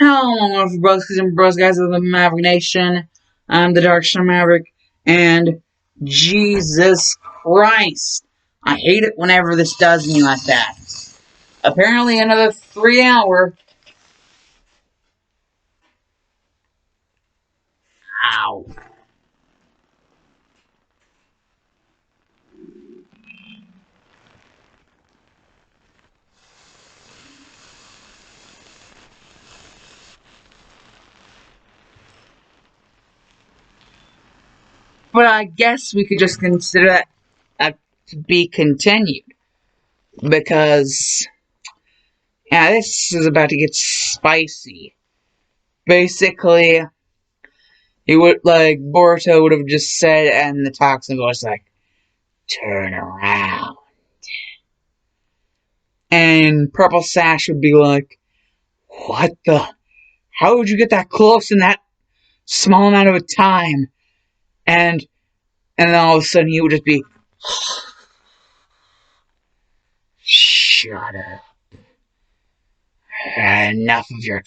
Hello, wonderful brothers and bros, guys of the Maverick Nation. I'm the Dark Star Maverick, and Jesus Christ, I hate it whenever this does me like that. Apparently, another 3 hour. Ow. But I guess we could just consider that to be continued. Because, yeah, this is about to get spicy. Basically, he would, like, Boruto would have just said, and the Toxin was like, turn around. And Purple Sash would be like, what the? How would you get that close in that small amount of time? And then all of a sudden he would just be, shut up. Enough of your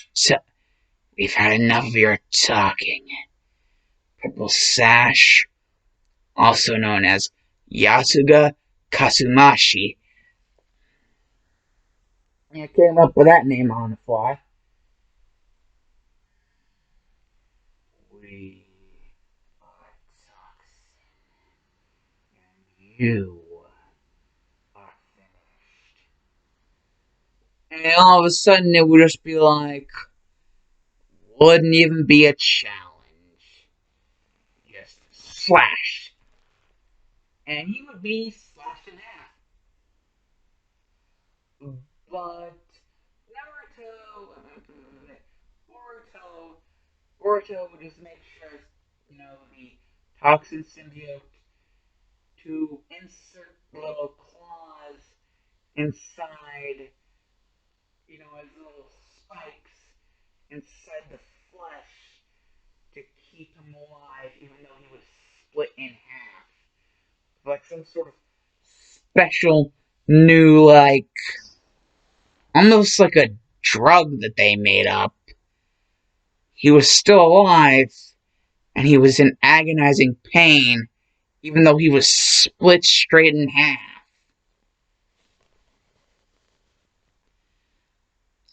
we've had enough of your talking. Purple Sash, also known as Yasuga Kasumashi. I came up with that name on the fly. We are Toxin, and you are finished. And all of a sudden it would just be like, wouldn't even be a challenge. Just slash. And he would be slashed in half. But Boruto, Boruto would just make sure, the Toxin Symbiote to insert little claws inside, as little spikes inside the flesh to keep him alive, even though he was split in half. Like some sort of special new, like, almost like a drug that they made up. He was still alive, and he was in agonizing pain, even though he was split straight in half.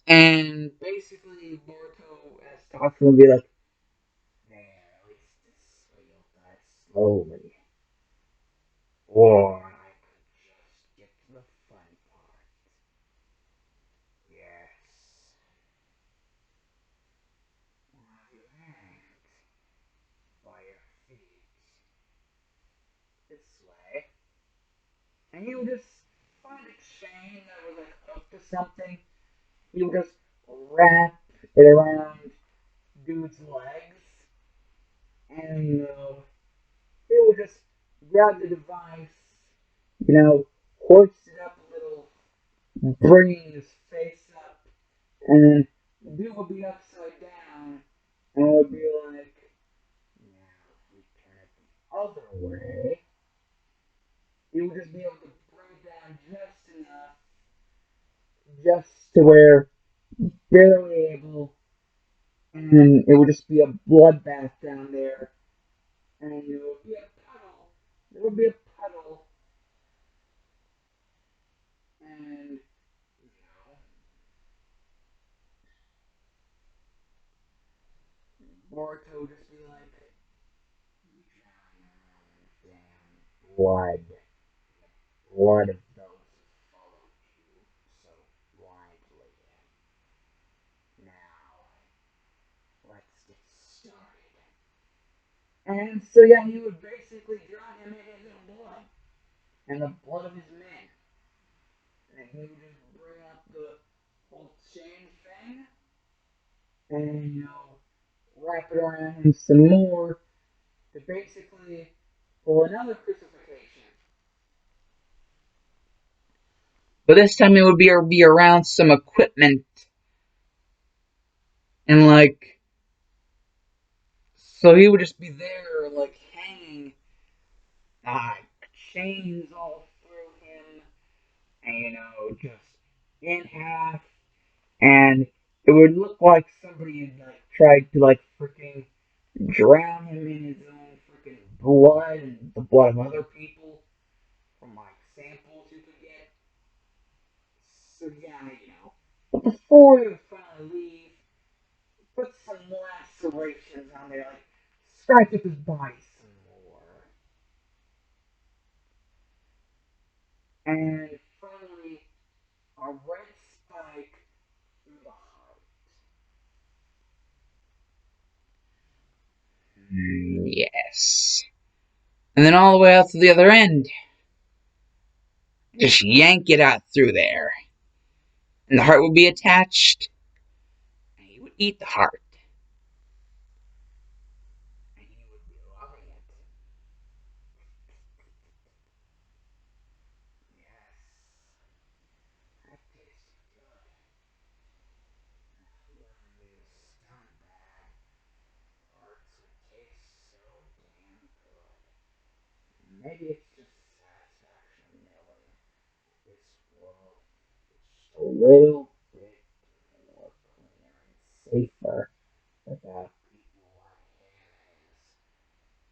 And basically, Boruto as Toxin would be like, there, at least this way you'll die slowly. Or I could just get to the fun part. Yes. Have your hands by your feet. This way. And he would just find a chain that was like hooked to something. He would just wrap it around dude's legs. And, he would just grab the device, hoist it up a little, bringing his face up, and dude would be upside down, and it would be like, now if we turn it the other way, he would just be able to bring it down just enough, just to where barely able, and it would just be a bloodbath down there, and it would be a puddle. There would be a puddle, and Boruto would just be like, "You drown your own damn blood, blood of those who followed you so blindly. Now, let's get started." And so, yeah, he would basically drown him in his own blood and the blood of his men. And he would just bring up the whole chain thing and, wrap it around him some more to basically pull another crucifixion. But this time it would be around some equipment and, like, so he would just be there, like, hanging, uh, chains all through him, and, just in half, and It would look like somebody had like tried to like freaking drown him in his own freaking blood and the blood of other people from like samples you could get. So yeah, you know. But before he would finally leave, put some lacerations on there, like scratch up his body some more. And finally, a red spike through the heart. Yes. And then all the way out to the other end. Just yank it out through there. And the heart would be attached. And he would eat the heart. And he would be loving it. Yes. That tasted good. Learning these scumbag hearts would taste so damn good. Maybe it's just satisfaction knowing this world is just a little bit more cleaner and safer without people like him and his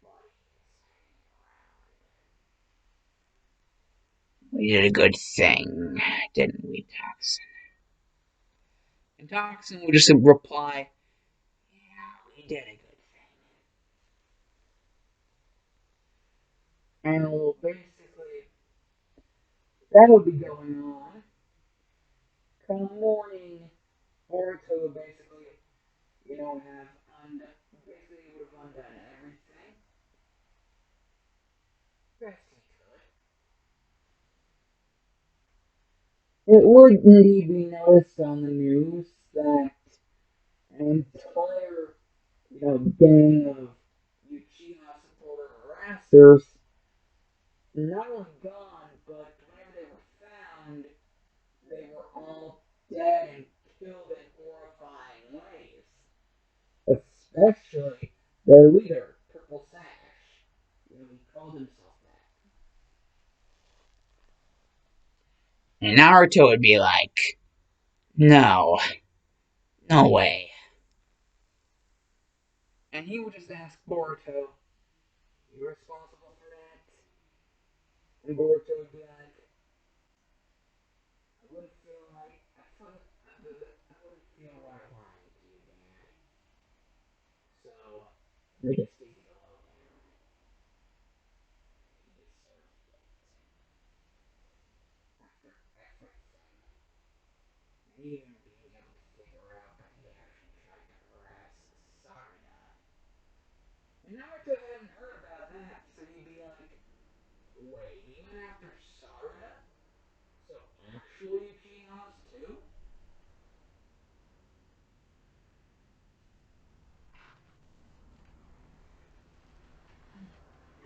buddies hanging around. We did a good thing, didn't we, Toxin? And Toxin would just reply, yeah, we did a good thing. And well, basically, that would be going on. Come morning, Boruto would basically, have undone, basically would have undone everything. Best he could. It would indeed be noticed on the news that an entire, gang of Uchiha supporter harassers not only gone, but whenever they were found, they were all dead and killed in horrifying ways. Especially their leader, Purple Sash. He called himself that. And Naruto would be like, no, no way. And he would just ask Boruto, you responsible for that? And Boruto would be like, I wouldn't feel right. I wouldn't feel right lying to you, Dad. So, they just gave you the lowdown. He deserved it. After everything. And even being able to figure out that he actually tried to harass Sarada. And Naruto hadn't heard about that, so he'd be like, wait, he went after Sarada? So actually Uchihas too?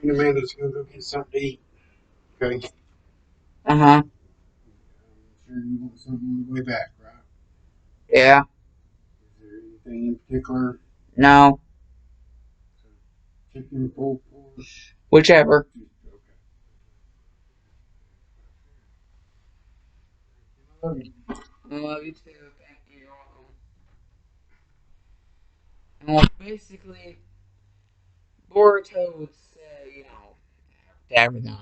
And Amanda's gonna go get something to eat. Okay. Uh-huh. I'm sure you want something on the way back, right? Yeah. Is there anything in particular? No. Chicken, pork, pork? Whichever. Okay. I love you. I love you too. Thank you. You're welcome. And well, basically, Boruto would say, to everything.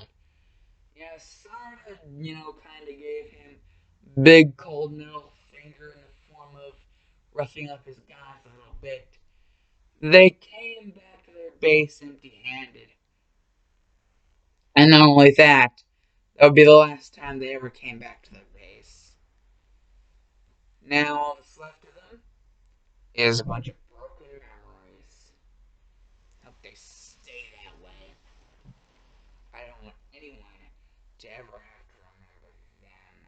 Yeah, Sarada, kind of gave him big cold middle finger in the form of roughing up his guys a little bit. They came back to their base empty-handed. And not only that, that would be the last time they ever came back to their base. Now all that's left of them is a bunch of broken memories. Hope they stay that way. I don't want anyone to ever have to remember them again.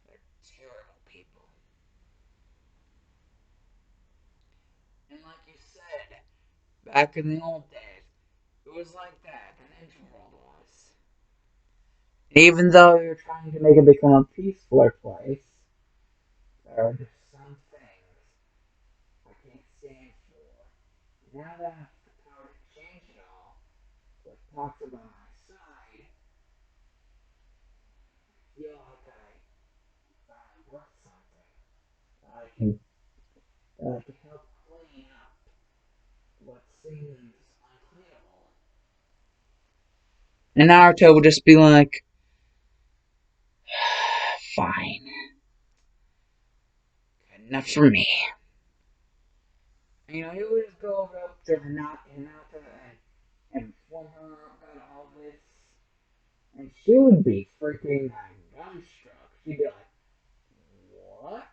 They're terrible people. And like you said, back in the old days, it was like that. The ninja world was. Even though you're trying to make it become a peaceful place, there are just some things I can't stand for. Now that I have the power to change it all, with Toxin by my side, I feel like I finally worth something. to help clean up what seems uncleanable. And Naruto would just be like, fine, enough for me. And, he would just go up to Hinata and inform her about all this. And she would be freaking dumbstruck. She'd be like, what?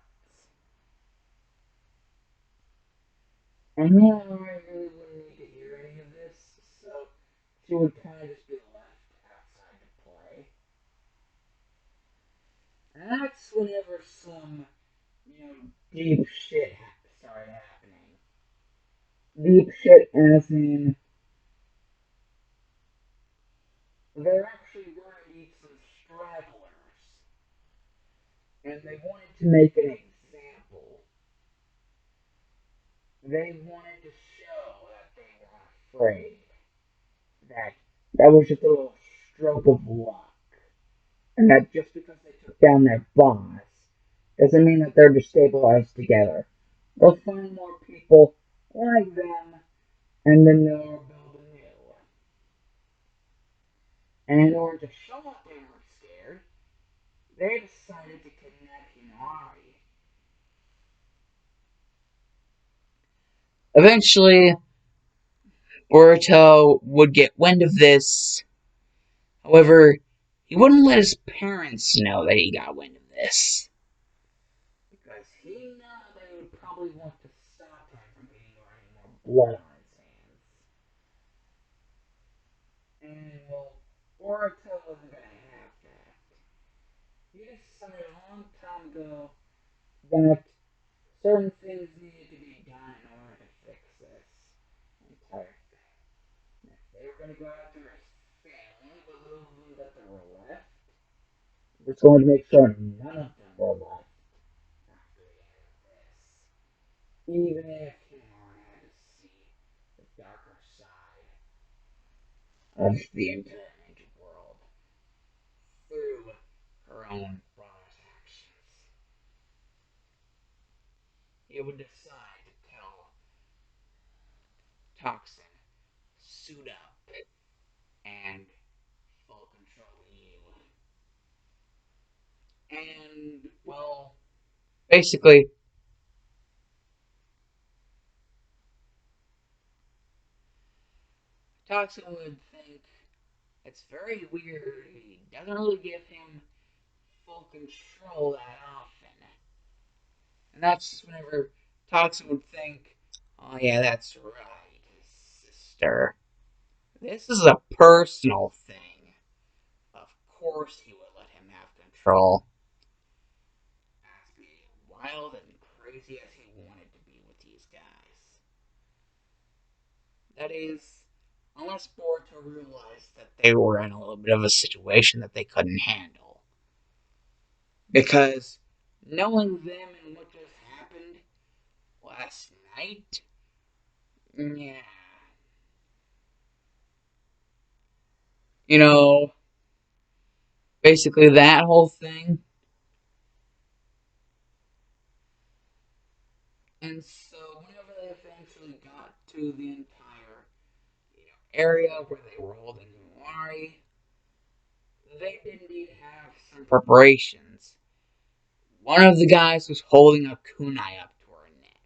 And I really wouldn't need to hear any of this, so she would kind of just be left outside to play. And that's whenever some, deep shit started happening. Deep shit as in, there actually were indeed some stragglers, and they wanted to make an example. They wanted to show that they were afraid. That that was just a little stroke of luck. And that just because they took down their boss doesn't mean that they're destabilized together. They'll find more people like them, and then they'll build anew. And in order to show that they were scared, they decided to kidnap Hinari. Eventually, Boruto would get wind of this. However, he wouldn't let his parents know that he got wind of this. Because he knew they would probably want to stop him from getting any more blood on his hands. And, well, Boruto wasn't going to have that. He decided a long time ago that certain things needed to be done in order to fix this entire thing. They were going to go after his family, the little that they were left. He was going to make sure none of them were left after the end of this. Even if Himura had to see the darker side of the internet world through her own brother's actions, he would decide to tell Toxin, suit up and full control you. And, well, basically, Toxin would think it's very weird. He doesn't really give him full control that often. And that's whenever Toxin would think, oh, yeah, that's right, sister. This is a personal thing. Of course he would let him have control. As wild and crazy as he wanted to be with these guys. That is, unless Boruto realized that they were in a little bit of a situation that they couldn't handle. Because knowing them and what just happened last night, yeah. You know, basically that whole thing. And so whenever they eventually got to the entire area where they were holding Mari, they did indeed have some preparations. One of the guys was holding a kunai up to her neck.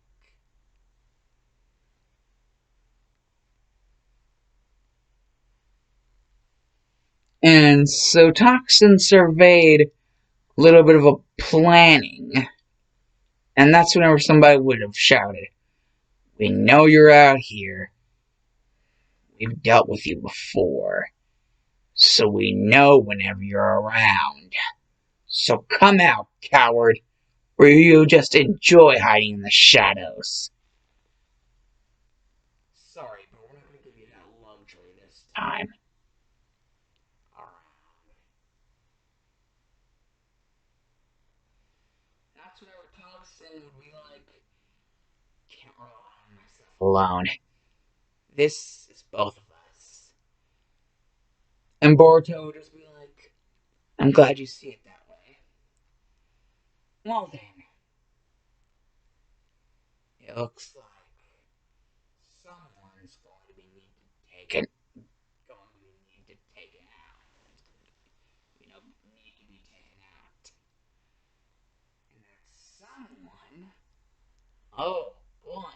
And so Toxin surveyed a little bit of a planning. And that's whenever somebody would have shouted, "We know you're out here. We've dealt with you before. So we know whenever you're around. So come out, coward, or you just enjoy hiding in the shadows." Sorry, but we're not going to give you that luxury this time. Alright. That's whenever Toxin would be like, can't rely on myself alone. This is both of us. And Boruto would just be like, I'm glad you see it that way. Well then, It looks like someone's going to be need to take it. Going to be need to take it out. Need to be taken out. And that someone. Oh boy.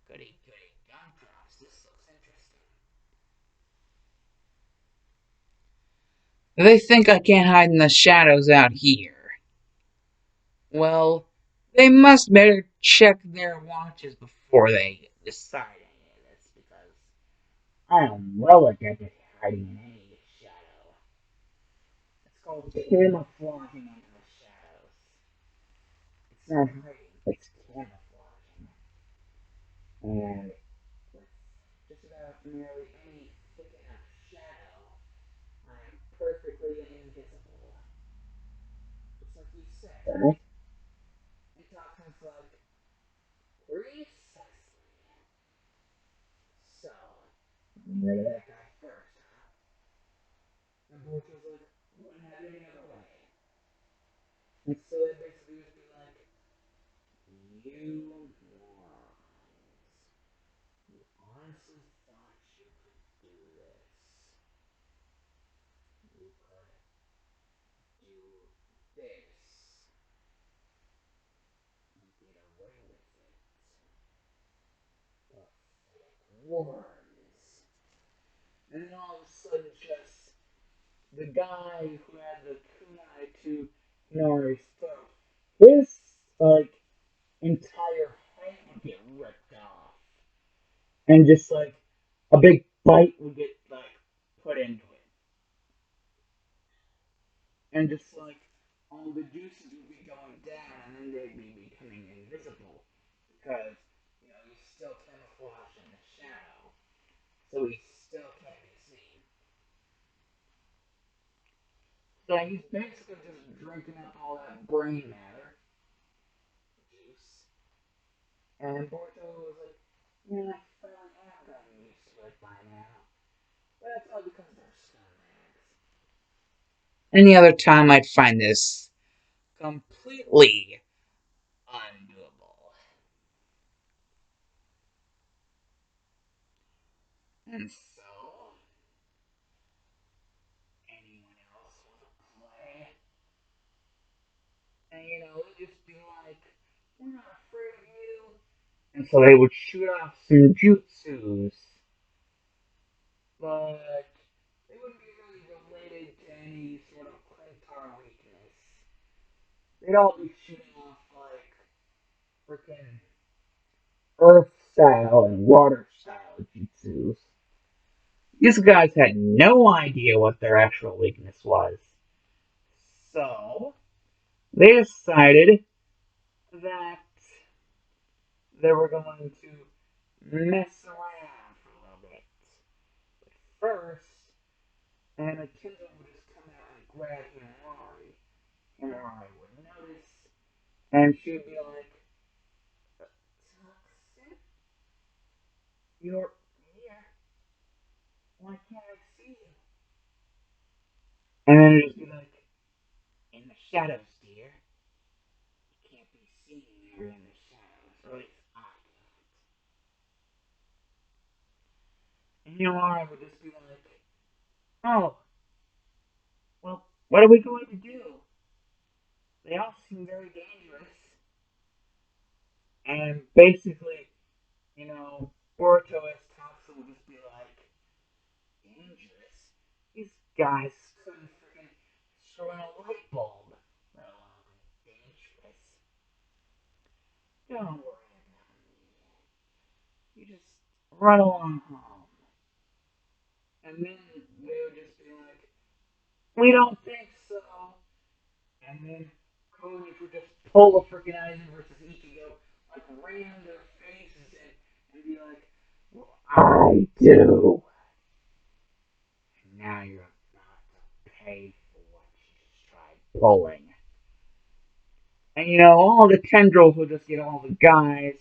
Goody goody gumdrops. This looks interesting. They think I can't hide in the shadows out here. Well, they must better check their watches before they decide any of this, because I am well adept at hiding in any shadow. It's called camouflaging into the shadows. It's not hiding, it's camouflaging. And with just about nearly any thick enough shadow, I am perfectly invisible. Just like you said, right? And Toxin's like, precisely. So, you ready that guy first, huh? And Boruto's like, wouldn't have it any other way. And so they basically just be like, you morons. You honestly thought you could do this. You could do this and get away with it. But fake worms. And then all of a sudden, just the guy who had the kunai to Hinari's throat, his, like, entire head would get ripped off. And just, like, a big bite would get, like, put into it. And just, like, all the juices would be going down, and then they'd be becoming invisible. Because, he's still camouflaged in the shadow. So he still can't be seen. So he's basically just drinking up all that brain matter juice. And Boruto was like, yeah, I finally have gotten used to it by now. But that's all because they're scumbags. Any other time I'd find this completely undoable. And so, anyone else want to play? And they'd just be like, we're not afraid of you. And so they would shoot off some jutsus, but they wouldn't be really related to any sort of Clintar weakness. They'd all be shooting off like freaking earth style and water style jutsus. These guys had no idea what their actual weakness was. So they decided that they were going to mess around for a little bit. But first, and a Kindle would just come out and grab Himari. Himari would notice, and she'd be like, Toxin, you're here. Why can't I see you? And then it'd just be like, in the shadows, dear. You can't be seen here in the shadows, or at least I can't. And Himari would just be like, oh, well, what are we going to do? They all seem very dangerous. And basically, Boruto as Toxin would just be like, dangerous? These guys couldn't freaking throw in a light bulb, let alone dangerous. Don't worry about me. You just run along home. And then they would just be like, we don't think so. And then Kolich would just pull the freaking Aizen versus Ichigo, like ram their faces and be like, well, I do. And now you're about to pay for what you just tried pulling. And all the tendrils would just get all the guys,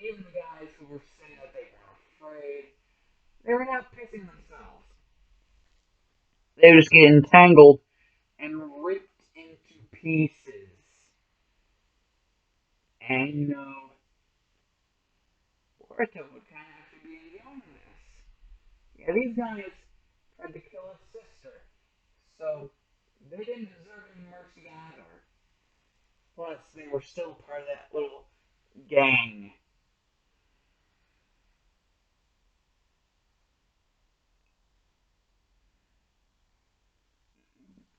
even the guys who were saying that they were afraid, they were not pissing themselves. They would just get entangled and ripped into pieces. And Boruto would kind of have to be enjoying this. Yeah, these guys tried to kill his sister, so they didn't deserve any mercy either. Plus, they were still part of that little gang.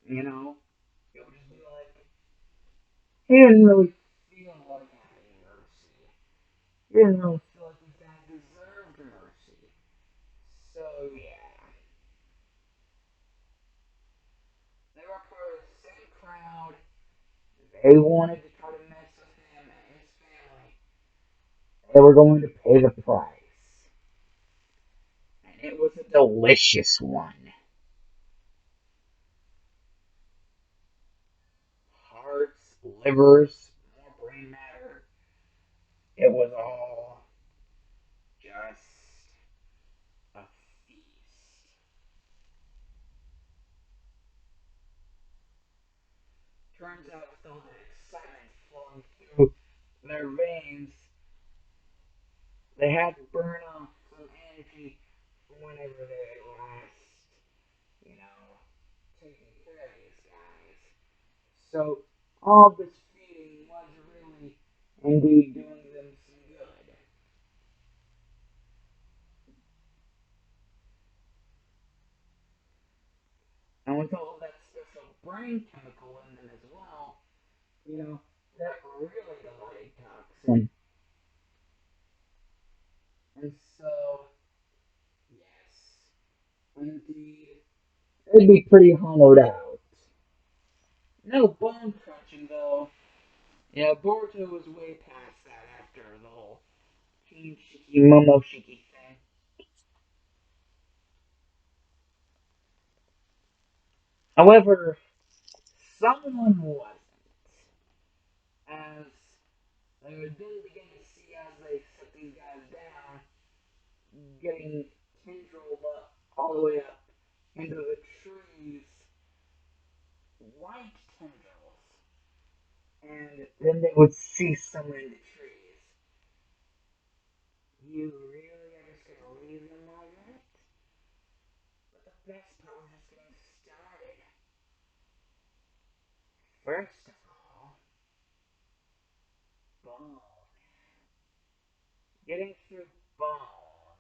You know, it would just be like he didn't really feel like having mercy. He didn't really feel like these guys deserved mercy. So yeah, they were part of the same crowd. They wanted to try to mess with him and his family. They were going to pay the price, and it was a delicious one. Hearts, livers, more brain matter. It was all just a feast. Turns out, with all that excitement flowing through their veins, they had to burn off some energy from whenever they had last, you know, taken care of these guys. So all this feeding was really indeed doing them some good. And with all that special brain chemical in them as well, you know, that really delayed toxin. And so, yes, indeed, it'd be pretty hollowed out. No bone crunching though. Yeah, Boruto was way past that after the whole King Shiki Momoshiki thing. However, someone wasn't, as they would then begin to see as they set these guys down, getting tendrilled up all the way up into the trees, white tendrils, and then they would see someone in the trees. You really are just gonna leave them like that? But the best part was just getting started. First of all, bone. Getting through bone.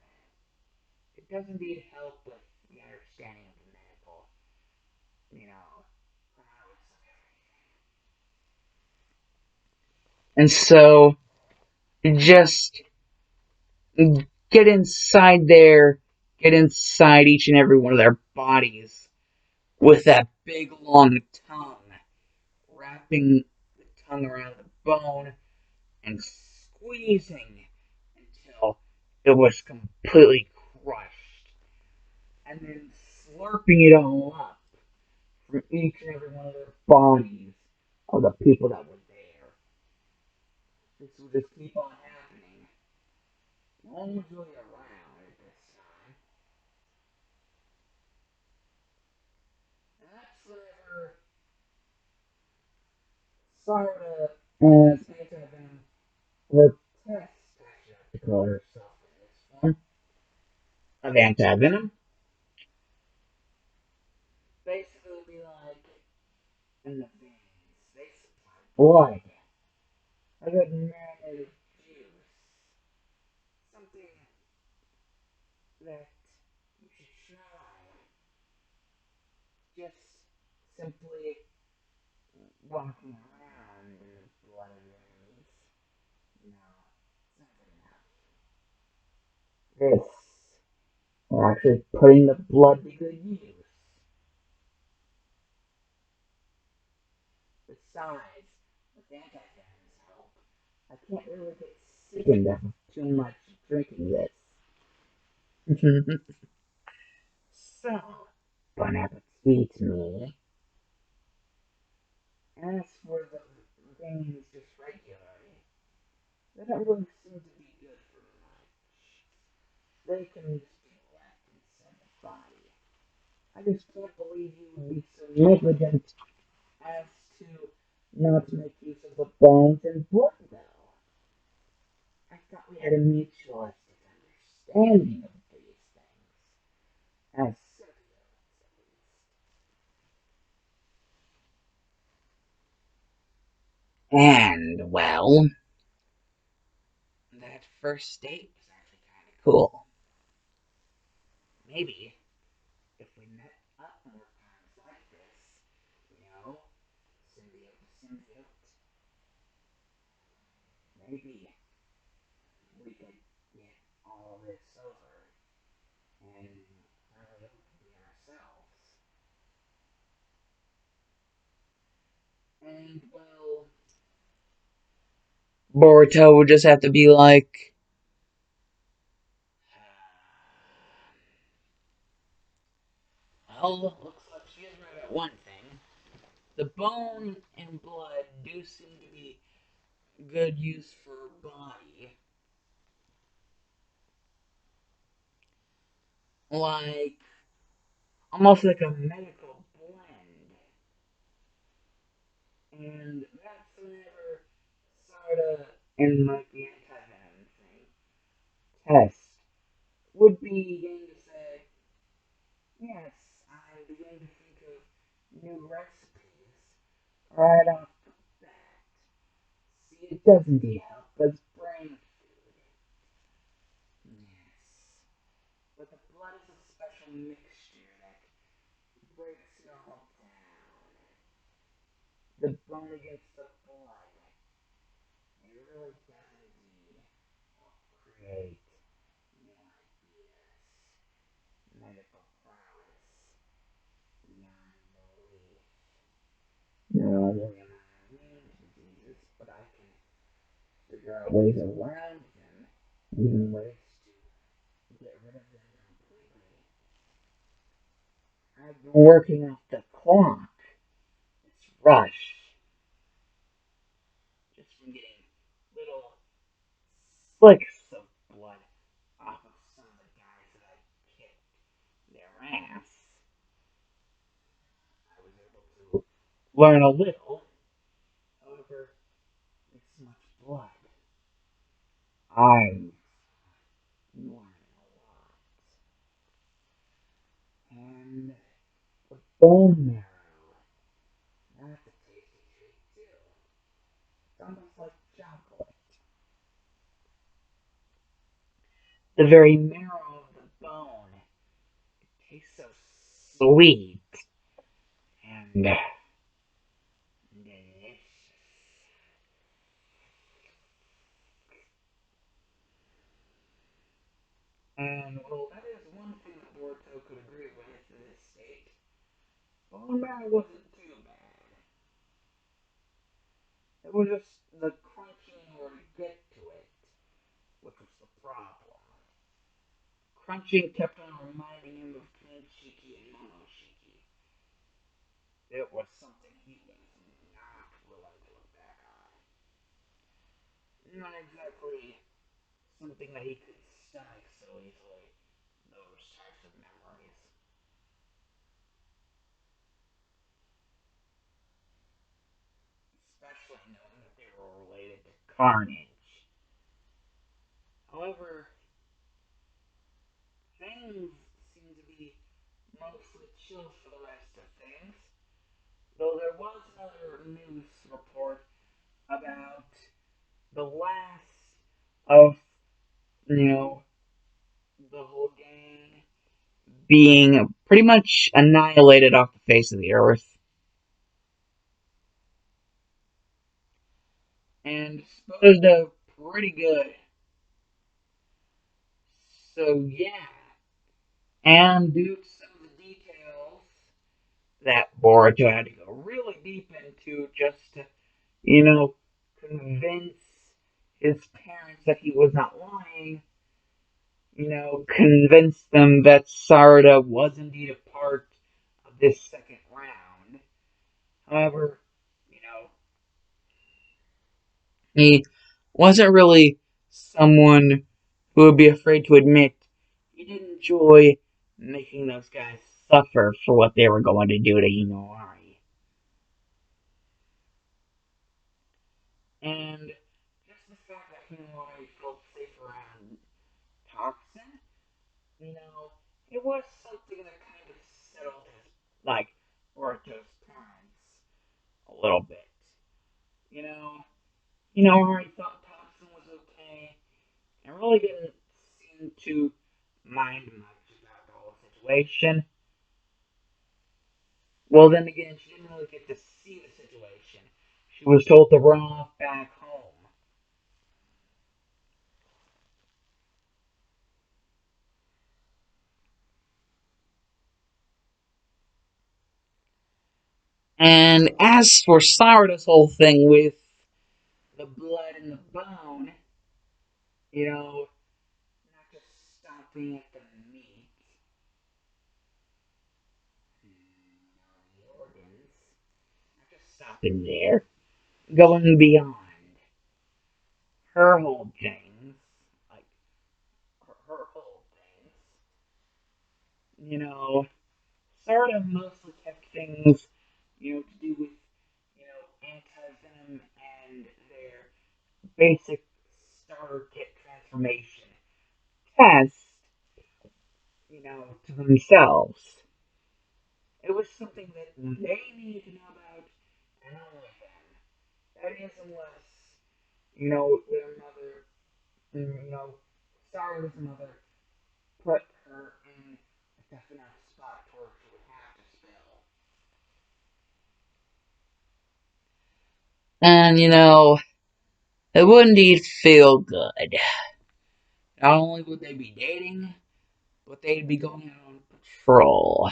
It does indeed help with the understanding of the medical, you know, routes of everything. And so, just get inside there, get inside each and every one of their bodies with that big long tongue, wrapping the tongue around the bone and squeezing until it was completely crushed, and then slurping it all up from each and every one of their bodies of the people that were there. This would just keep on happening. No one was really around at this time. And that's whenever Sarda as anti-venom, or Tess, I should have to call herself in this form, of anti-venom, basically be like, in the veins, they supply blood. A good marinated juice. Something that you should try. Just simply walking around in the blood veins. No, it's not good enough. This, or actually putting the blood to good use. Besides, with anti-venom's help, I can't really get sick enough of too much drinking this. So, bon appetit to me. As for the veins just regularly, they don't really seem to be good for much. They can just be left inside the body. I just can't believe you would be so negligent as to not make use of the bones and blood, though. I thought we had a mutual understanding. understanding of these things as symbiotes, at least. And, well, that first date was actually kind of cool. Maybe if we met up more times like this, symbiote to symbiote, maybe we could get all this over and finally be ourselves. And, well, Boruto would just have to be like, well, looks like she is right about one thing. The bone and blood do seem to be good use for her body. Like, almost like a medical blend. And that's whenever Sarda and like the anti-venom thing test would begin to say, yes, I'm beginning to think of new recipes right off the bat. See, it does indeed help with brain food. Yes. But the blood is a special mixture that breaks it all down. The bone against the blood. It really does indeed help create new ideas, medical prowess, beyond belief. Not only am I immune to diseases, but I can figure out ways around them, even ways to get rid of them completely. I've been working off the clock. It's rush. Just from getting little slicks of blood off of some of the guys that I kicked their ass. I was able to learn a little. However, this much blood. I learned a lot. And the bone marrow. That's a tasty treat too. It's almost like chocolate. The very marrow of the bone. It tastes so sweet and delicious. And, well, that is one thing that Boruto could agree with in this state. Bone marrow wasn't too bad. It was just the crunching in order to get to it, which was the problem. Crunching kept on reminding him of Kenshiki and Momoshiki. It was something he was not willing to look back on. Not exactly something that he could stomach so easily, those types of memories. Especially knowing that they were related to Carnage. However, things seem to be mostly chill for the rest of things, though there was another news report about the last of, you know, the whole gang being pretty much annihilated off the face of the earth. And disposed of pretty good. So, yeah. And due to some of the details that Boruto had to go really deep into just to, you know, convince his parents that he was not lying, convince them that Sarda was indeed a part of this second round. However, you know, he wasn't really someone who would be afraid to admit he did enjoy making those guys suffer for what they were going to do to Inouari. And just the fact that Inouari felt safe around Toxin You know, it was something that kind of settled his, like, Boruto's parents a little bit. You know, how he thought Toxin was okay, and really didn't seem to mind much about the whole situation. Well, then again, she didn't really get to see the situation. She was told to run off back home. And as for Sarada's whole thing with the blood and the bone, you know, not just stopping at the meat, the organs, not just stopping there, going beyond her whole things, like her whole things, you know, Sarada mostly kept things, to do with, anti-venom and their basic starter kit transformation test, to themselves. It was something that they needed to know about, and only them. That is, unless, their mother, Sarah's mother, put her in a tough enough spot where she would have to spill. And, it would indeed feel good. Not only would they be dating, but they'd be going out on patrol.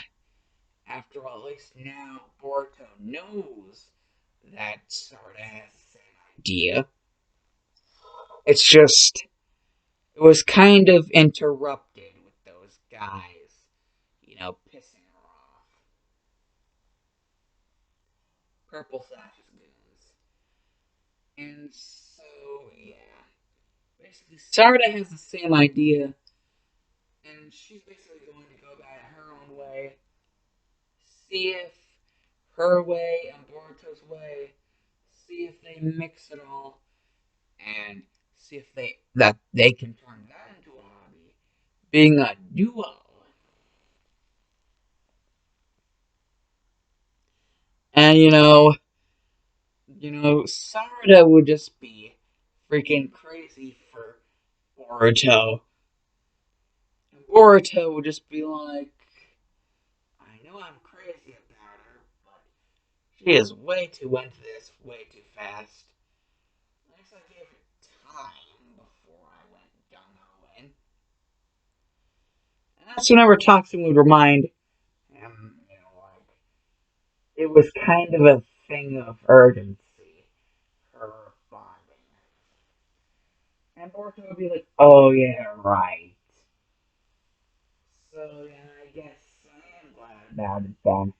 After all, at least now Boruto knows that Sarda has the same idea. It's just, it was kind of interrupted with those guys, pissing her off. Purple Sash's goons. And so, yeah. Basically, Sarda has the same idea, and she's basically going to go about it her own way. See if her way and Boruto's way, see if they mix it all, and see if they can turn that into a hobby, being a duo. And Sarada would just be freaking crazy for Boruto. And Boruto would just be like, I know I'm crazy about her, but she is way too into this, way too fast. At least I gave her time before I went gung-ho in. And that's whenever Toxin would remind him, like, it was kind of a thing of urgency, her bonding. And Boruto would be like, oh yeah, right. So, yeah, I guess I am glad about it then,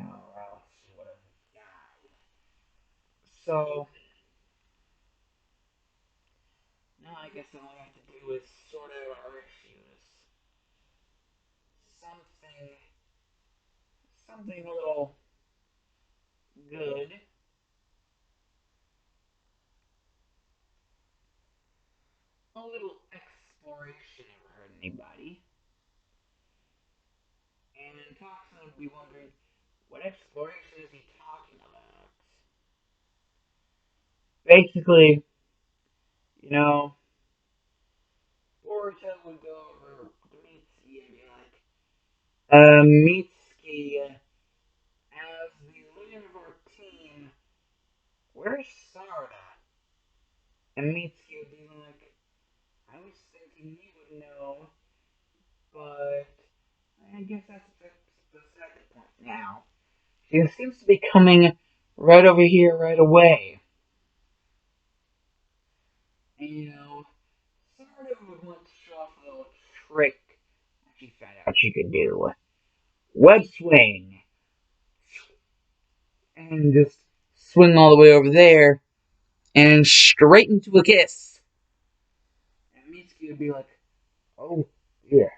or else she would have died. So, now I guess all I have to do is sort out our issues. Something, something a little good, a little exploration. Ever heard anybody? And Toxin would be wondering, what exploration is he talking about? Basically, you know, Boruto would go over to Mitsuki and be like, Mitsuki, as the leader of our team, where's Sarda? And Mitsuki would be like, I was thinking you would know, but I guess that's beside the point now. She seems to be coming right over here right away. And, Sarda would want to show off a little trick she found out she could do. Web swing. And just swing all the way over there and straight into a kiss. And Mitsuki would be like, oh, yeah.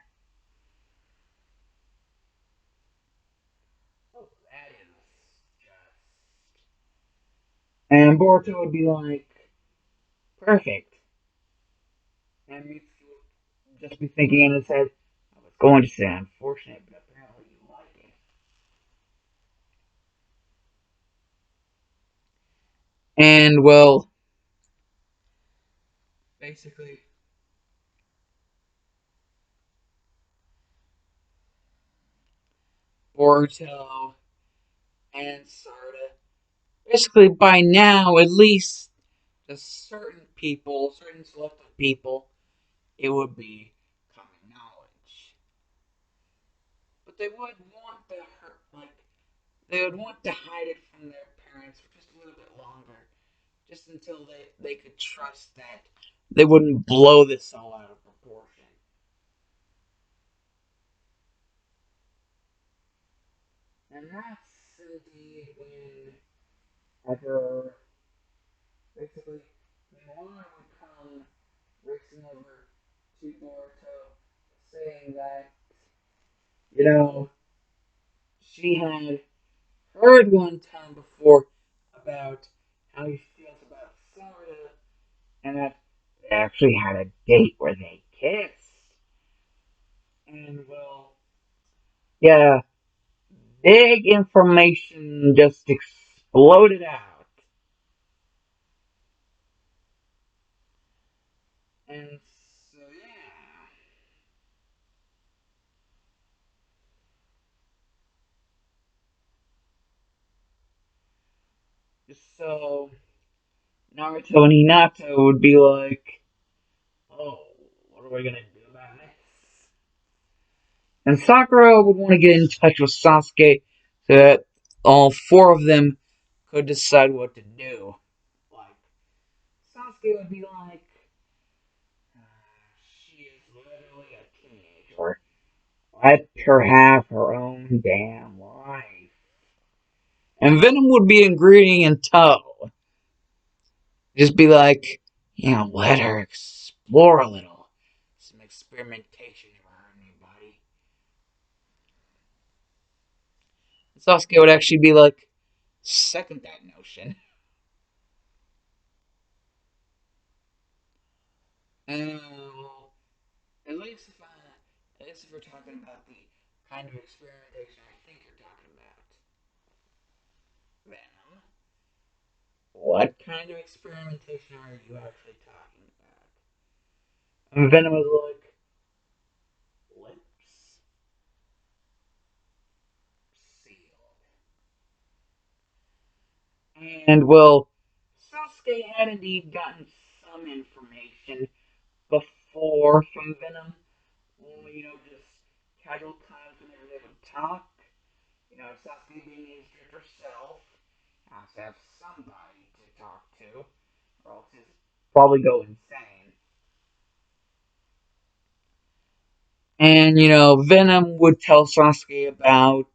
Oh, that is just. And Boruto would be like, perfect. And Mitsuki would just be thinking in his head, going to say unfortunate, but apparently you like it. And well, basically, Boruto and Sarda. Basically, by now, at least to certain people, certain selected people, it would be common knowledge. But they would want to hurt, like they would want to hide it from their parents for just a little bit longer, just until they could trust that they wouldn't blow this all out of proportion. And that's indeed whenever basically Milan would come racing over to Boruto, saying that, you know, she had heard one time before about how he feels about Sarda, and that they actually had a date where they kissed. And well, yeah, big information just exploded out. And so, yeah. So, Naruto and Hinata would be like, oh, what are we gonna do about this? And Sakura would want to get in touch with Sasuke so that all four of them could decide what to do. Like, Sasuke would be like, she is literally a teenager. Let her have her own damn life. And Venom would be agreeing in tow. Just be like, let her explore a little. Some experimentation never hurt anybody. And Sasuke would actually be like, second that notion. Well, at least if we're talking about the kind of experimentation I think you're talking about, Venom. What kind of experimentation are you actually talking about? And Venom was like, lips sealed. And well, Sasuke had indeed gotten some information before from Venom. Well, just casual times whenever they would talk. Sasuke being his stricter self has to have somebody to talk to, or else he'll probably go insane. And, Venom would tell Sasuke about,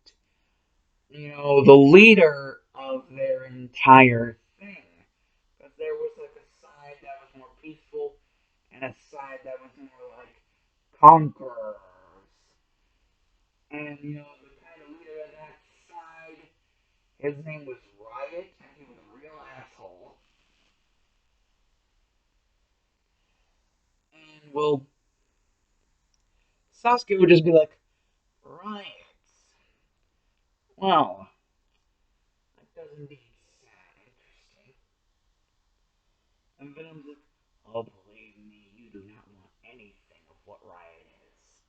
the leader of their entire thing. Because there was like a side that was more peaceful and a side that was more like conquerors. And, the kind of leader of that side, his name was Riot, and he was a real asshole. And, well, Sasuke would just be like, Riot. Well, that does indeed sound interesting. And Venom's like, oh, believe me, you do not want anything of what Riot is.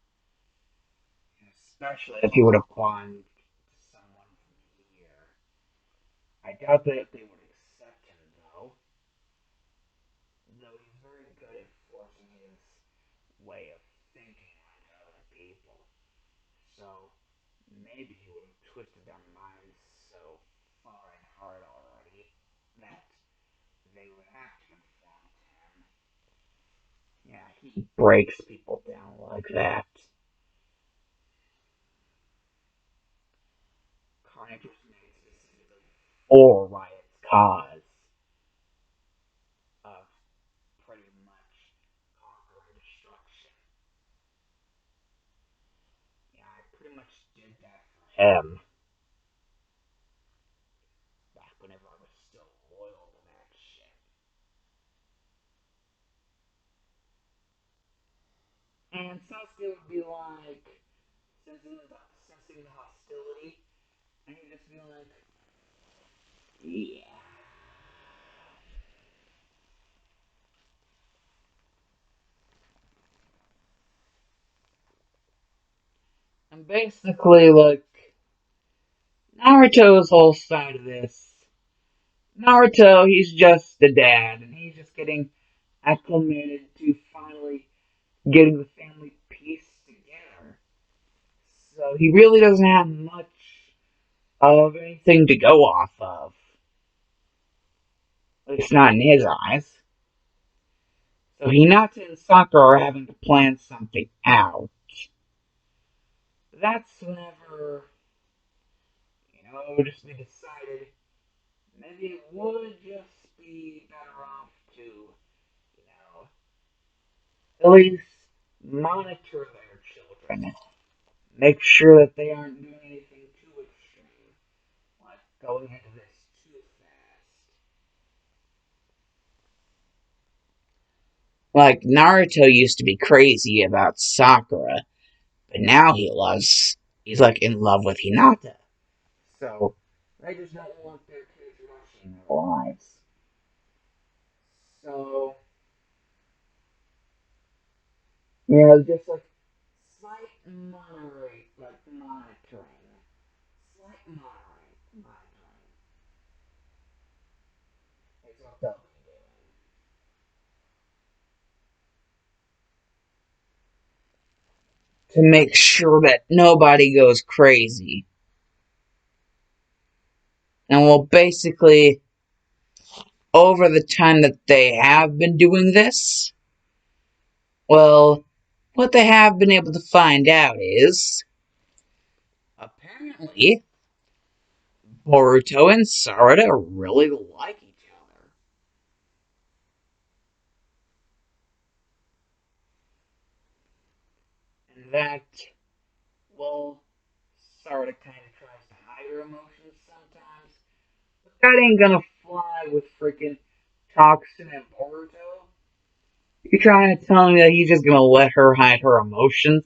Especially if he would have gone to someone from here. I doubt that if they would accept him, though. Though he's very good at forcing his way of thinking onto other people. So maybe he would have twisted their minds so far and hard already that they would have to conform to him. Yeah, he breaks people down like that. Carnage was made specifically for Riot's cause of pretty much conquer and destruction. Yeah, I pretty much did that for him back whenever I was still loyal to that shit. And Sasuke would be like, sensing the hostility, and you just feel like, yeah. And basically, like, Naruto's whole side of this. Naruto, he's just the dad, and he's just getting acclimated to finally getting the family piece together. So he really doesn't have much of anything to go off of. At least not in his eyes. So Hinata and Sakura are having to plan something out. That's whenever, just we decided maybe it would just be better off to, at least monitor their children. Make sure that they aren't doing anything too extreme, like going into this too fast. Like Naruto used to be crazy about Sakura, but now he's like in love with Hinata. So they just don't want their kids rushing their lives. So, just like slight moderate, like monitoring. Slight monitoring is what they'll be doing. To make sure that nobody goes crazy. And well, basically, over the time that they have been doing this, well, what they have been able to find out is apparently Boruto and Sarada really like each other. And that, well, Sarada kind of tries to hide her emotions sometimes. But that ain't gonna fly with freaking Toxin and Boruto. You trying to tell me that he's just gonna let her hide her emotions?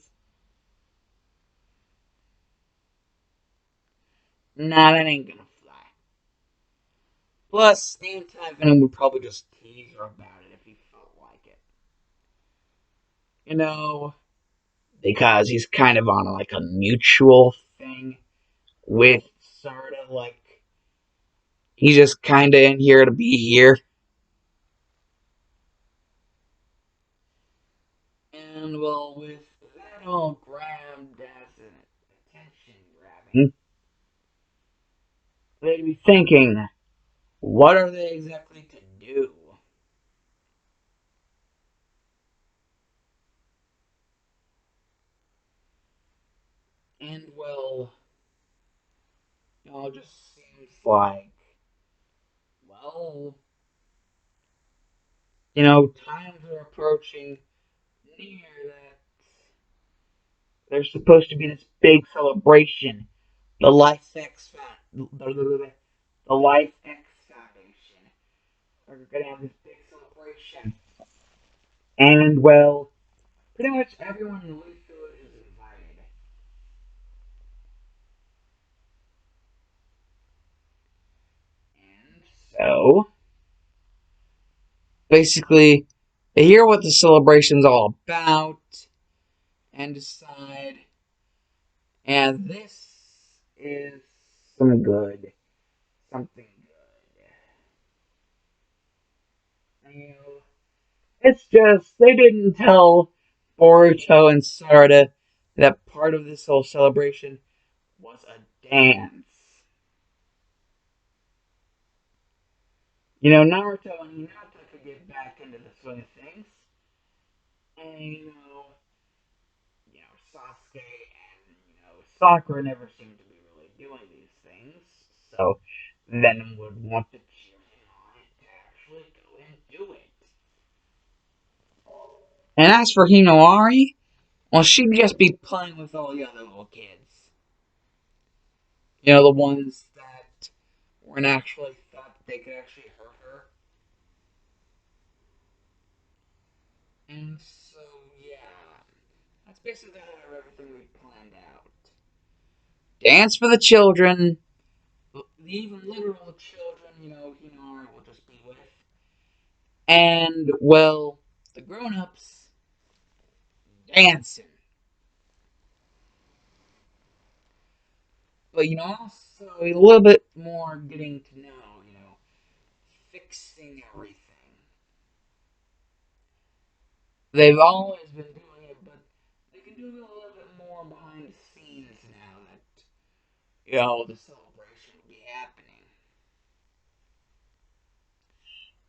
Nah, that ain't gonna fly. Plus, Anti-Venom would probably just tease her about it if he felt like it. You know, because he's kind of on like a mutual thing with Sarda. Like, he's just kind of in here to be here. And, well, with that all grabbed as an attention grabbing, they'd be thinking, what are they exactly to do? And, well, it all just seems like, well, times are approaching near that there's supposed to be this big celebration. The Life X the Life X Foundation. We're gonna have this big celebration, and well, pretty much everyone in Louisville is invited. And so, basically, they hear what the celebration's all about and decide, and this is something good. It's just they didn't tell Boruto and Sarda that part of this whole celebration was a dance. Naruto and Hinata could get back into the swing of things, and Sasuke and Sakura never seemed to be really doing these things. So Venom would want to cheer him on to actually go and do it. And as for Hinawari, well, she'd just be playing with all the other little kids. The ones that weren't actually thought they could actually hurt her. And so, yeah, that's basically how everything we planned out. Dance for the children, the even literal children, Hinari will just be with. And, well, the grown ups dancing. But, also a little bit more getting to know, fixing everything. They've always been doing it, but they can do it a little bit more behind the scenes now that, the celebration will be happening.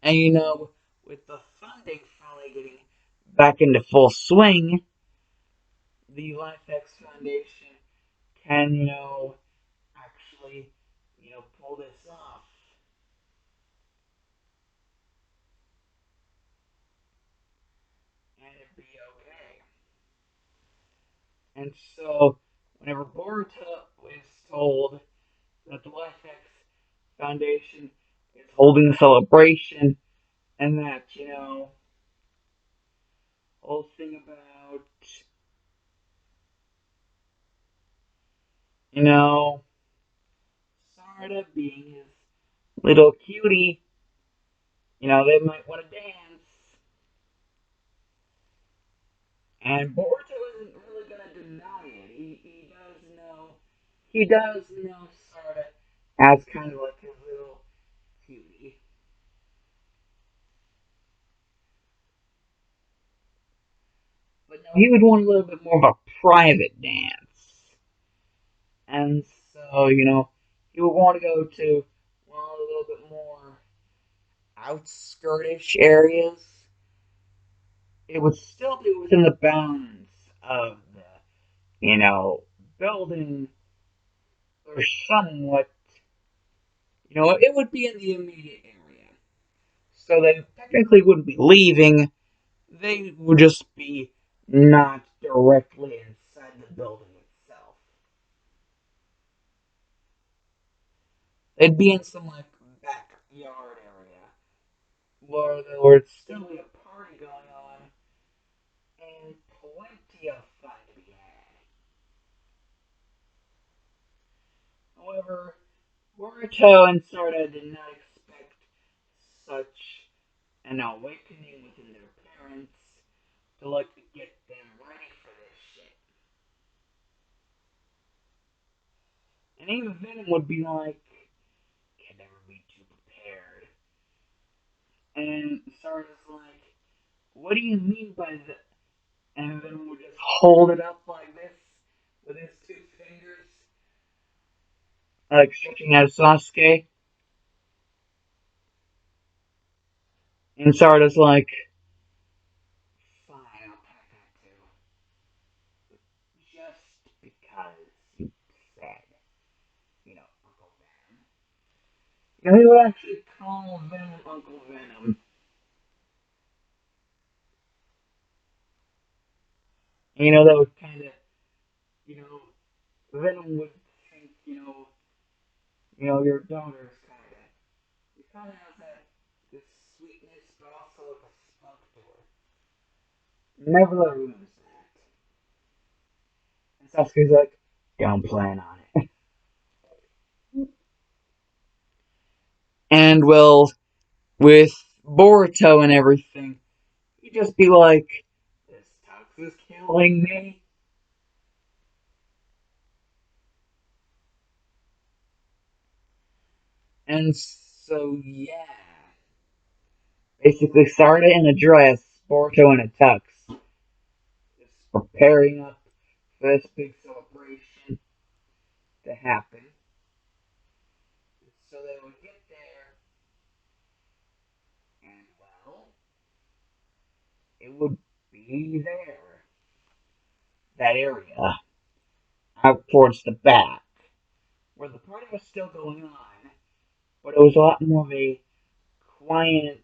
And, with the funding finally getting back into full swing, the LifeX Foundation can, actually, pull this off. And it'd be okay. And so, whenever Boruto is told that the LifeX Foundation is holding a celebration, and that, whole thing about, you know, Sarda being his little cutie, they might want to dance. And Boruto isn't really going to deny it. He does know Sarda as kind of like his little cutie. But no, he would want a little bit more of a private dance. And so, he would want to go to, well, a little bit more outskirtish areas. It would still be within the bounds of the, building, or somewhat, it would be in the immediate area. So they technically wouldn't be leaving, they would just be not directly inside the building itself. They'd be in some, like, backyard area where there would still be a party going on and plenty of fun to be had. However, Boruto and Sarda did not expect such an awakening within their parents to, like, get them ready for this shit. And even Venom would be like, can never be too prepared. And Sarda's like, what do you mean by that? And Venom would just hold it up like this with his two fingers, like stretching out Sasuke. And Sarda's like, fine, I'll pack that too. Just because you said, Uncle Venom. He would actually call Venom Uncle Venom. And, that would kind of, you know, Venom would think, your daughter's kind of, you kind of have that, this sweetness, but also like a spunk to her. Never let her lose that. And Sasuke's like, don't plan on it. And, well, with Boruto and everything, he'd just be like, this Tux is killing me. And so, yeah. Basically, Sarda in a dress, Boruto in a tux. Just preparing up for this big celebration to happen. So they would get there, and, well, it would be there. That area. Out towards the back. Where the party was still going on, but it was a lot more of a quiet,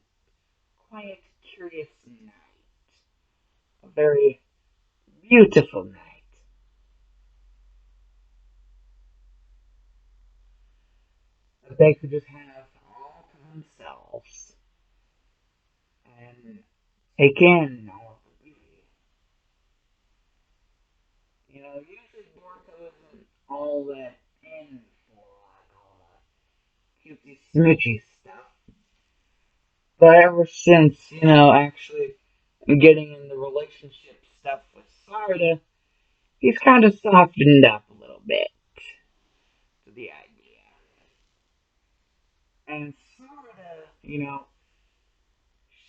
quiet, curious night. A very beautiful night. That they could just have all to themselves and take in all of the beauty. all that in for like all the cutesy smoochy stuff. But ever since, actually getting in the relationship stuff with Sarda, he's kind of softened up a little bit to the idea. And Sarda,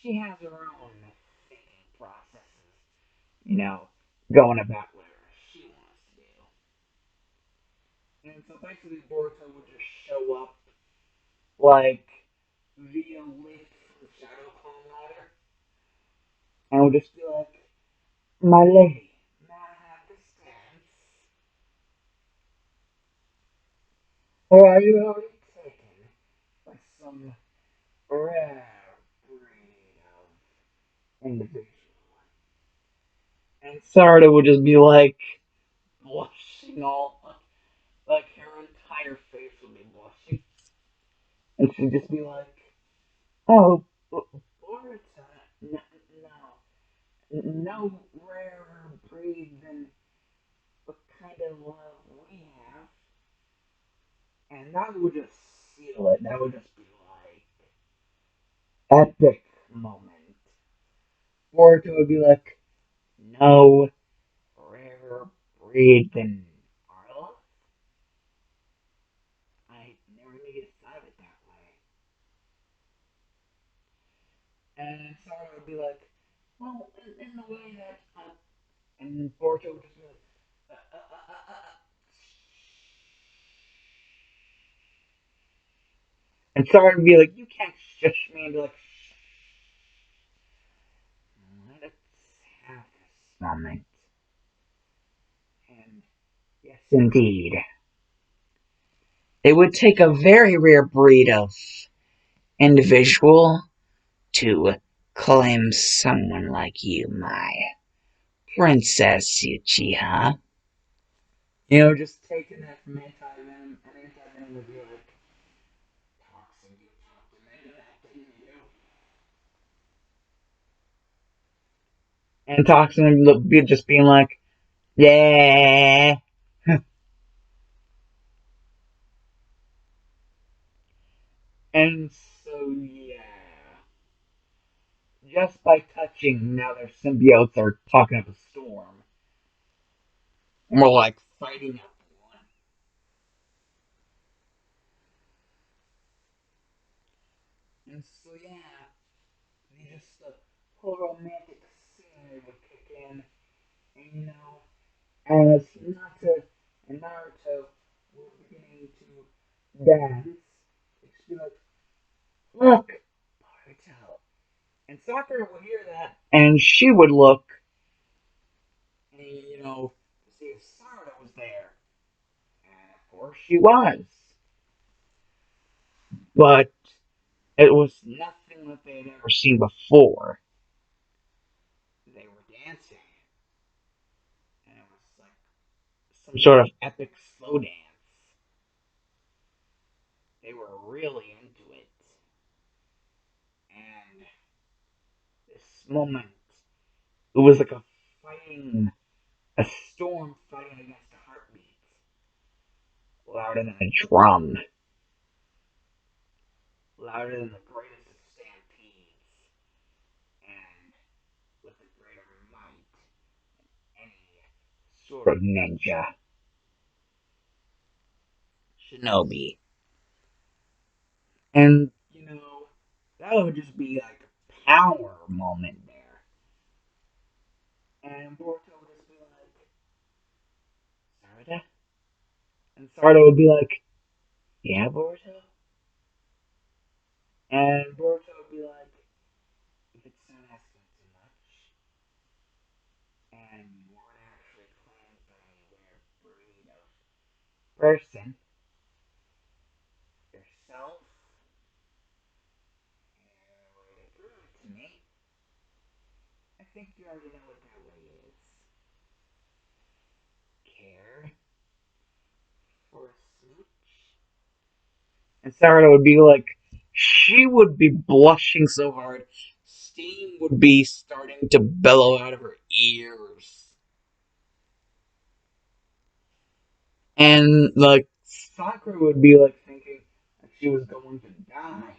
she has her own thinking processes, you know, going about whatever she wants to do. And so basically, Boruto would just show up, like, via lift from Shadow Clone Ladder, and would just be like, My lady, may I have this dance? Or are you already taken by some rare breed of individual? And Sarda would just be like, blushing all, like her entire face would be blushing. And she'd just be like, Oh, Boruto, no rarer breed than the kind of love we have. And that would just seal it. That would just be like epic moment. Boruto would be like, no rarer breed than Arlo. I never really thought of it that way. And Sarah would be like, well, in the way that, and Boruto would just be like, uh, uh, uh, uh, uh. And Sarah would be like, you can't shush me, and be like, let us have this moment. And yes, indeed, it would take a very rare breed of individual to claim someone like you, my Princess Uchiha. Just taking that from anti-venom, and anti-venom would be like, Toxin, you talked him into that, didn't you? And Toxin would be just being like, yeah. And so, yeah. Just by touching, now their symbiotes are talking up a storm. More like fighting up one. And so, yeah, the whole romantic scene would kick in. And, as Hinata and Naruto were beginning to dance, it's be like, look, Naruto. And Sakura would hear that, and she would look, and, to see if Sarada was there. And of course she was. But it was nothing that they had ever seen before. They were dancing, and it was like some sort of epic slow dance. They were really into it. And this moment, it was like a storm fighting against a heartbeat, louder than a drum, louder than the greatest of stampedes, and with a greater might than any sort of ninja, shinobi. And, that would just be like a power moment there. And Boruto would just be like, Sarada? And Sarada would be like, yeah, Boruto? And Boruto would be like, if it's not asking too much, and you weren't actually claimed by any rare breed of person, yourself, and a way to prove it to me, I think you already know what that way is. Care for a smooch? And Sarada would be like, she would be blushing so hard, steam would be starting to bellow out of her ears. And like Sakura would be like thinking that she was going to die.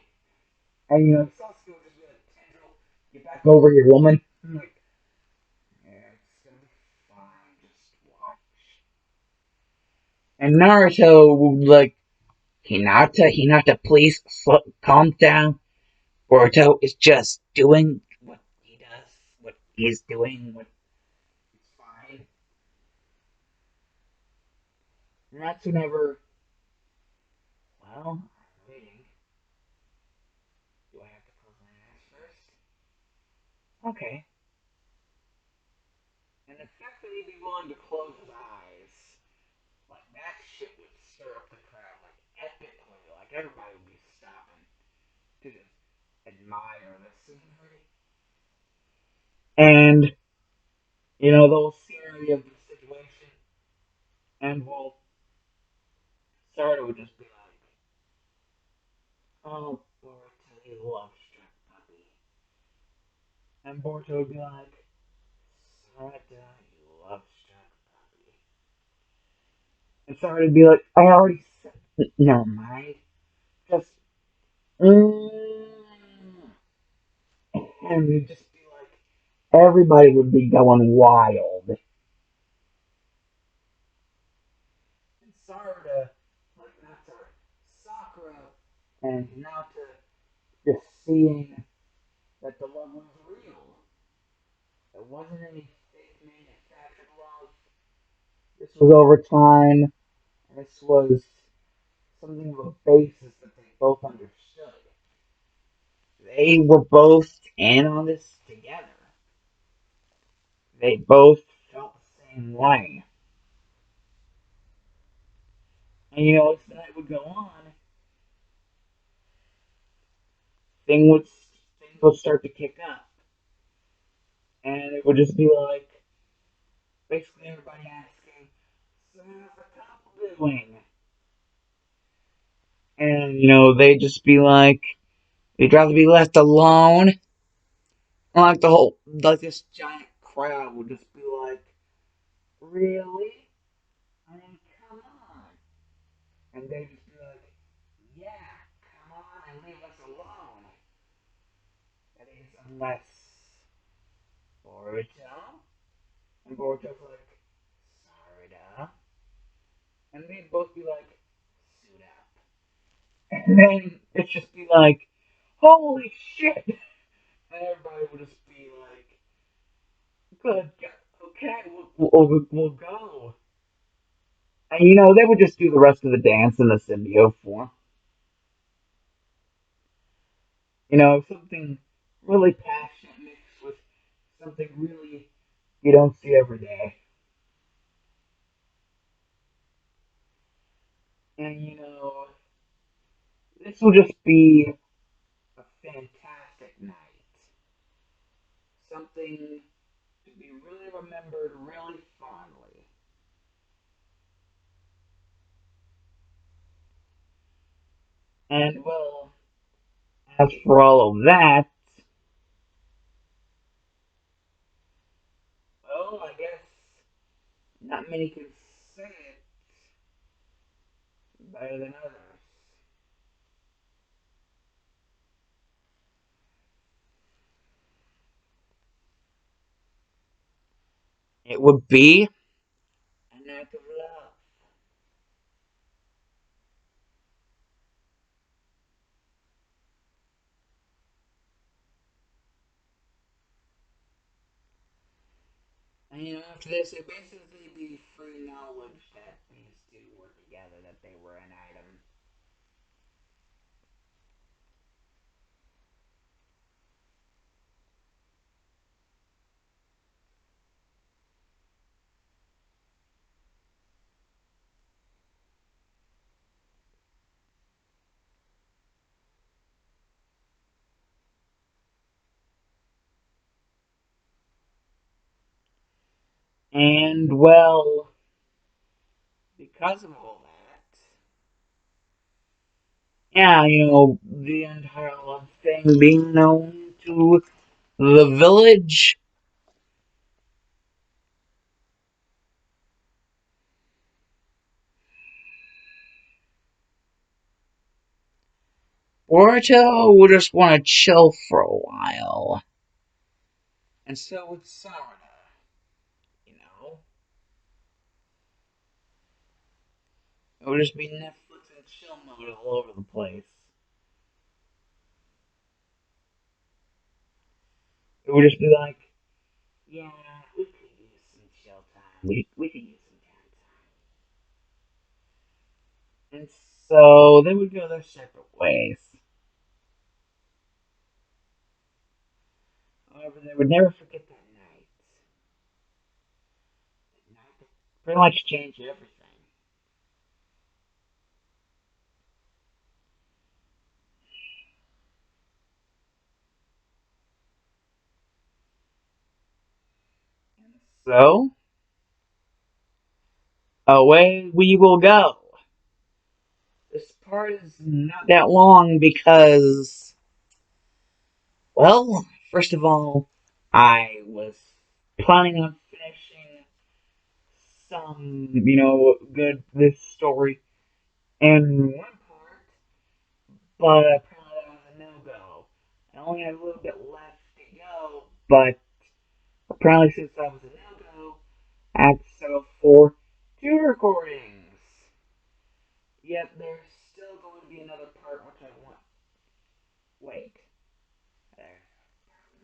And Sasuke would just be like, Tendril, get back over here, woman. I'm like, yeah, it's gonna be fine, just watch. And Naruto would like, Hinata, please calm down. Boruto is just doing what he does, what he's doing, what is fine. And that's whenever, well, I'm waiting. Do I have to close my eyes first? Okay. And the fact that he'd be willing to close his eyes, like that shit would stir up the crowd like epically. Like everybody would be stopping to just admire this scenery. And, the whole scenery of the situation. And well, Sarda would just be like, oh, Boruto, you love struck puppy. And Boruto would be like, Sarda, you love struck puppy. And Sarda would be like, I already said, never mind. Just, mm. And it'd just be like, everybody would be going wild. And Sarda, like, not Sarda, Sakura and Hinata just seeing that the love was real. It wasn't any fake manufactured love. This was over time. This was something of a basis that they both understood. They were both in on this together. They both felt the same way. And as the night would go on, thing would things would start to kick up, and it would just be like basically everybody asking, "So how's the couple doing?" And they'd just be like, "You'd rather be left alone." And like this giant crowd would just be like, "Really? I mean, come on!" And they'd just be like, "Yeah, come on and leave us alone." That is, unless Boruto. And Boruto's like, Sarada. And they'd both be like, suit up. And then it'd just be like, holy shit. And everybody would just be like, good, okay, we'll go. And they would just do the rest of the dance in the symbiote form. Something really passionate mixed with something really you don't see every day. And this will just be a fantastic night. Something to be really remembered really fondly. And well, as for all of that, well, I guess not many can say it better than others. It would be an act of love. And after this, it basically be free knowledge that these two were together, that they were an item. And well, because of all that, yeah, the entire love thing being known to the village. Boruto will just want to chill for a while. And so would Sarada, you know? It would just be Netflix and chill mode all over the place. It would just be like, yeah, we could use some chill time. We could use some downtime. And so they would go their separate ways. However, they would never forget that night. That night that pretty much changed everything. And so, away we will go. This part is not that long because, well, first of all, I was planning on finishing some, good this story in one part, but apparently that was a no-go. I only had a little bit left to go, but apparently since that was a no-go, I had to settle for 2 recordings. Yet there's still going to be another part which I want. Wait.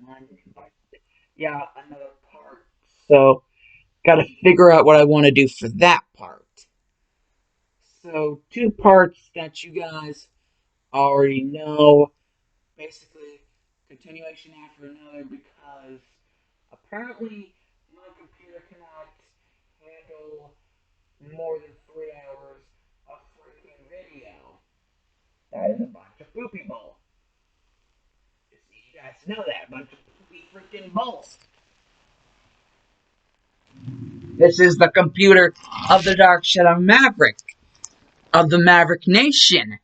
One, but yeah, another part. So, gotta figure out what I want to do for that part. So, 2 parts that you guys already know. Basically, continuation after another because apparently my computer cannot handle more than 3 hours of freaking video. That is a bunch of poopy balls. Just need you guys to know that. A bunch of poopy freaking balls. This is the computer of the Dark Shadow Maverick, of the Maverick Nation.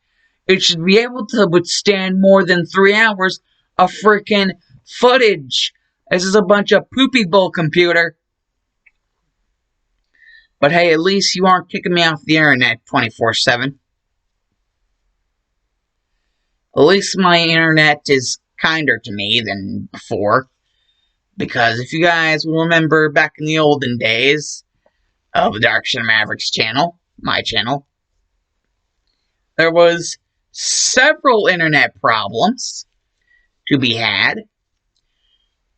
It should be able to withstand more than 3 hours of freaking footage. This is a bunch of poopy bull computer. But hey, at least you aren't kicking me off the internet 24/7. At least my internet is kinder to me than before. Because if you guys will remember back in the olden days of the Dark Shadow Mavericks channel, my channel, there was several internet problems to be had.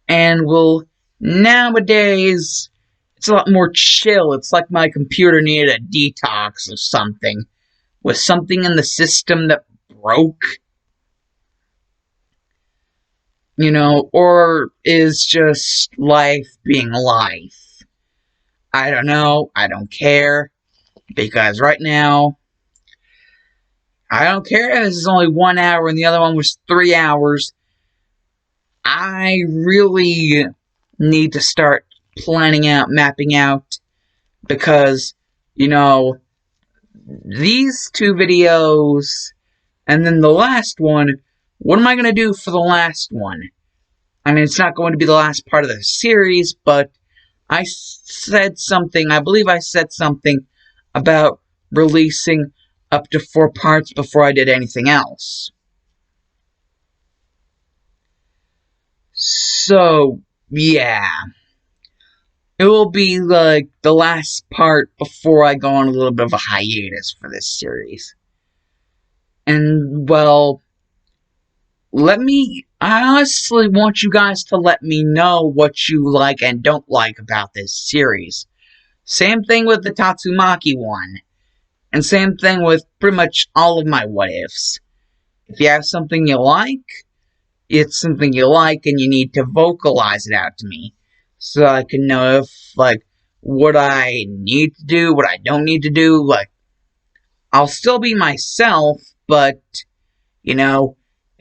And well, nowadays, it's a lot more chill. It's like my computer needed a detox of something. With something in the system that broke. Or is just life being life? I don't know. I don't care. Because right now, I don't care if this is only 1 hour and the other one was 3 hours. I really need to start planning out, mapping out, because, these 2 videos, and then the last one, what am I going to do for the last one? I mean, it's not going to be the last part of the series, but I believe I said something about releasing up to 4 parts before I did anything else. So, yeah. It will be like the last part before I go on a little bit of a hiatus for this series. And, well, I honestly want you guys to let me know what you like and don't like about this series. Same thing with the Tatsumaki one. And same thing with pretty much all of my what-ifs. If you have something you like, it's something you like and you need to vocalize it out to me. So I can know if, what I need to do, what I don't need to do. I'll still be myself, but,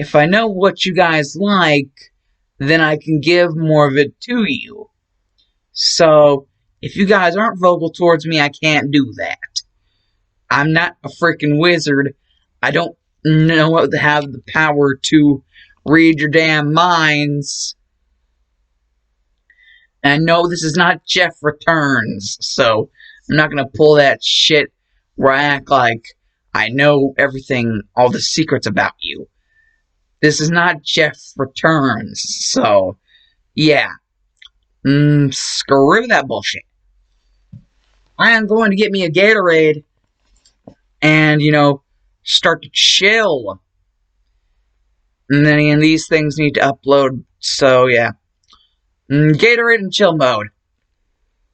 if I know what you guys like, then I can give more of it to you. So, if you guys aren't vocal towards me, I can't do that. I'm not a freaking wizard. I don't have the power to read your damn minds. And I know this is not Jeff Returns, so I'm not gonna pull that shit where I act like I know everything, all the secrets about you. This is not Jeff Returns, so yeah. Screw that bullshit. I am going to get me a Gatorade and, start to chill. And then these things need to upload, so yeah. Gatorade and chill mode.